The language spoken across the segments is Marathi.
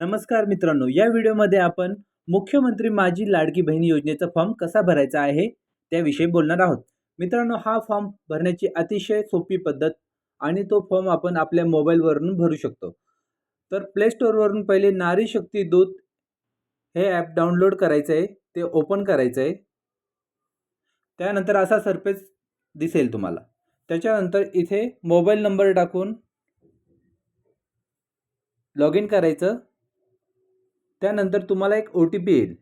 नमस्कार मित्रांनो, या व्हिडिओमध्ये आपण मुख्यमंत्री माझी लाडकी बहीण योजनेचा फॉर्म कसा भरायचा आहे त्याविषयी बोलणार आहोत. मित्रांनो, हा फॉर्म भरण्याची अतिशय सोपी पद्धत आणि तो फॉर्म आपण आपल्या मोबाईलवरून भरू शकतो. तर प्ले स्टोअरवरून पहिले नारी शक्ती दूत हे ॲप डाउनलोड करायचं आहे, ते ओपन करायचं आहे. त्यानंतर असा सरफेस दिसेल तुम्हाला. त्याच्यानंतर इथे मोबाईल नंबर टाकून लॉग इन करायचं. त्यानंतर तुम्हाला एक OTP येईल.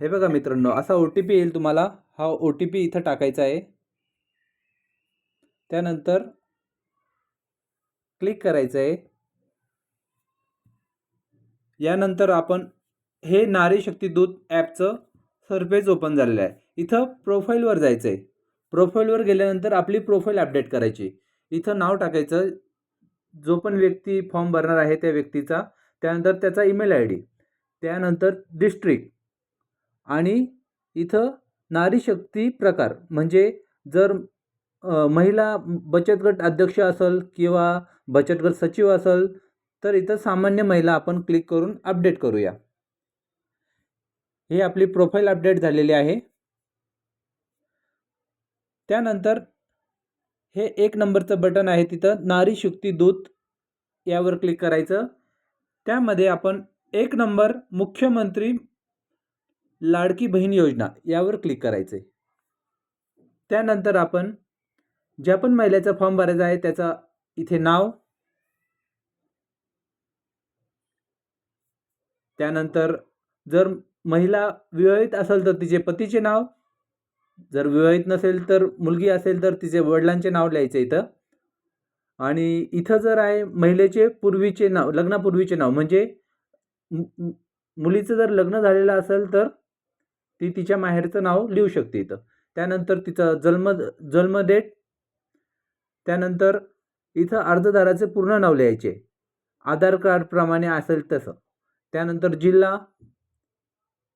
हे बघा मित्रांनो, असा OTP येईल तुम्हाला. हा OTP इथं टाकायचा आहे. त्यानंतर क्लिक करायचं आहे. यानंतर आपण हे नारी शक्ती दूत ॲपचं सरफेस ओपन झालेलं आहे. इथं प्रोफाईलवर जायचं आहे. प्रोफाईलवर गेल्यानंतर आपली प्रोफाईल अपडेट करायची. इथं नाव टाकायचं, जो पण व्यक्ती फॉर्म भरणार आहे त्या व्यक्तीचा. त्यानंतर त्याचा ईमेल ID, त्यानंतर डिस्ट्रिक्ट आणि इथं नारी शक्ती प्रकार, म्हणजे जर महिला बचत गट अध्यक्ष असेल किंवा बचत गट सचिव असेल तर इथं सामान्य महिला आपण क्लिक करून अपडेट करूया. हे आपली प्रोफाईल अपडेट झालेली आहे. त्यानंतर हे 1 नंबरचं बटन आहे, तिथं नारी शक्ती दूत यावर क्लिक करायचं. त्यामध्ये आपण 1 नंबर मुख्यमंत्री लाडकी बहीण योजना यावर क्लिक करायचे. त्यानंतर आपण ज्या पण महिलेचा फॉर्म भरायचा आहे त्याचा इथे नाव, त्यानंतर जर महिला विवाहित असेल तर तिचे पतीचे नाव, जर विवाहित नसेल तर मुलगी असेल तर तिचे वडिलांचे नाव लिहायचं इथं. आणि इथं जर आहे महिलेचे पूर्वीचे नाव, लग्नापूर्वीचे नाव, म्हणजे मुलीचं जर लग्न झालेलं असेल तर ती तिच्या माहेरचं नाव लिहू शकते इथं. त्यानंतर तिचा जन्म डेट, त्यानंतर इथं अर्जदाराचे पूर्ण नाव लिहायचे, आधार कार्डप्रमाणे असेल तसं. त्यानंतर जिल्हा,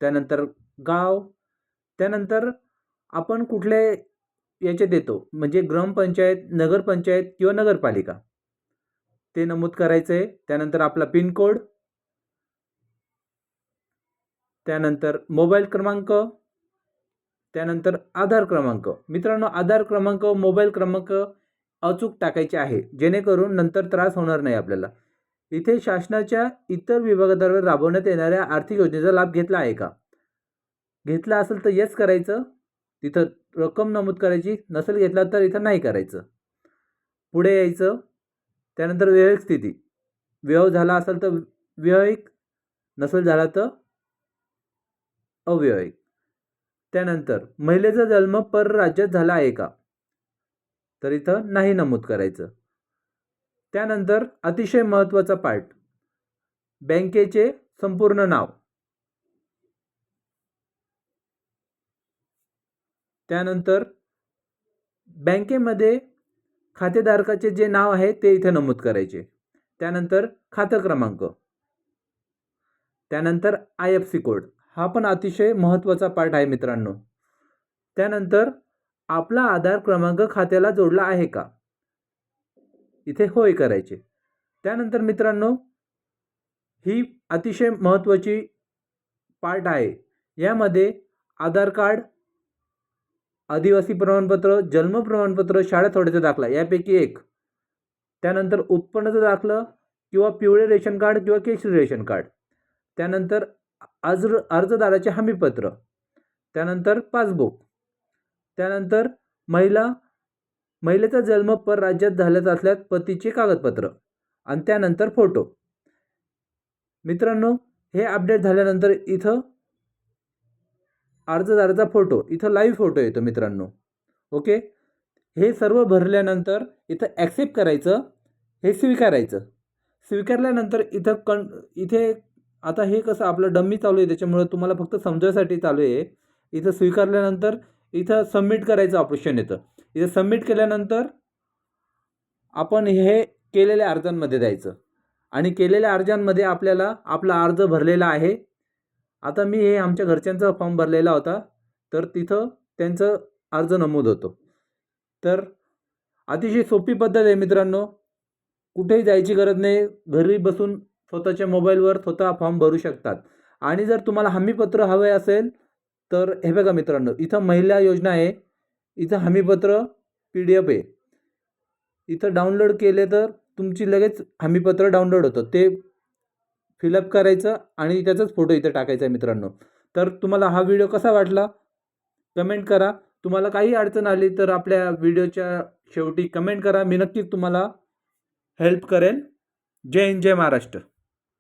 त्यानंतर गाव, त्यानंतर आपण कुठले याचे देतो, म्हणजे ग्रामपंचायत, नगरपंचायत किंवा नगरपालिका, ते नमूद करायचं आहे. त्यानंतर आपला पिनकोड, त्यानंतर मोबाईल क्रमांक, त्यानंतर आधार क्रमांक. मित्रांनो, आधार क्रमांक, मोबाईल क्रमांक अचूक टाकायचे आहे, जेणेकरून नंतर त्रास होणार नाही आपल्याला. इथे शासनाच्या इतर विभागाद्वारे राबवण्यात येणाऱ्या आर्थिक योजनेचा लाभ घेतला आहे का? घेतला असेल तर येस करायचं, तिथं रक्कम नमूद करायची. नसेल घेतला तर इथं नाही करायचं. पुढे यायचं. त्यानंतर वैवाहिक स्थिती, विवाह झाला असेल तर वैवाहिक, नसेल झाला तर अवैवाहिक. त्यानंतर महिलेचा जन्म परराज्यात झाला आहे का, तर इथं नाही नमूद करायचं. त्यानंतर अतिशय महत्त्वाचा पार्ट, बँकेचे संपूर्ण नाव, त्यानंतर बँकेमध्ये खातेधारकाचे जे नाव आहे ते इथे नमूद करायचे. त्यानंतर खातं क्रमांक, त्यानंतर IFSC कोड, हा पण अतिशय महत्त्वाचा पार्ट आहे मित्रांनो. त्यानंतर आपला आधार क्रमांक खात्याला जोडला आहे का, इथे होय करायचे. त्यानंतर मित्रांनो, ही अतिशय महत्त्वाची पार्ट आहे. यामध्ये आधार कार्ड, आदिवासी प्रमाणपत्र, जन्म प्रमाणपत्र, शाळा सोडायचा दाखला यापैकी एक, त्यानंतर उत्पन्नाचं दाखलं किंवा पिवळे रेशन कार्ड किंवा केशरी रेशन कार्ड, त्यानंतर अर्जदाराचे हमीपत्र, त्यानंतर पासबुक, त्यानंतर महिलेचा जन्म परराज्यात झाल्याचा असल्यास पतीचे कागदपत्र आणि त्यानंतर फोटो. मित्रांनो, हे अपडेट झाल्यानंतर इथं अर्जदाराचा फोटो, इथं लाईव्ह फोटो येतो मित्रांनो. ओके, हे सर्व भरल्यानंतर इथं ॲक्सेप्ट करायचं, हे स्वीकारायचं. स्वीकारल्यानंतर इथे आता हे कसं आपलं डम्मी चालू आहे त्याच्यामुळे तुम्हाला फक्त समजायसाठी चालू आहे. इथं स्वीकारल्यानंतर इथं सबमिट करायचं ऑप्शन येतं. इथं सबमिट केल्यानंतर आपण हे केलेल्या अर्जांमध्ये द्यायचं आणि केलेल्या अर्जांमध्ये आपल्याला आपला अर्ज भरलेला आहे. आता मी हे आमच्या घरच्यांचा फॉर्म भरलेला होता, तर तिथं त्यांचं अर्ज नमूद होतो. तर अतिशय सोपी पद्धत आहे मित्रांनो. कुठेही जायची गरज नाही. घरी बसून स्वतःच्या मोबाईलवर स्वतः फॉर्म भरू शकतात. आणि जर तुम्हाला हमीपत्र हवे असेल तर हे बघा मित्रांनो, इथं महिला योजना आहे. इथं हमीपत्र PDF आहे. इथं डाउनलोड केले तर तुमची लगेच हमीपत्र डाउनलोड होतं. ते फिलअप करायचं आणि त्याचाच फोटो इथं टाकायचा आहे मित्रांनो. तर तुम्हाला हा व्हिडिओ कसा वाटला कमेंट करा. तुम्हाला काही अडचण आली तर आपल्या व्हिडिओच्या शेवटी कमेंट करा. मी नक्कीच तुम्हाला हेल्प करेन. जय हिंद, जय महाराष्ट्र.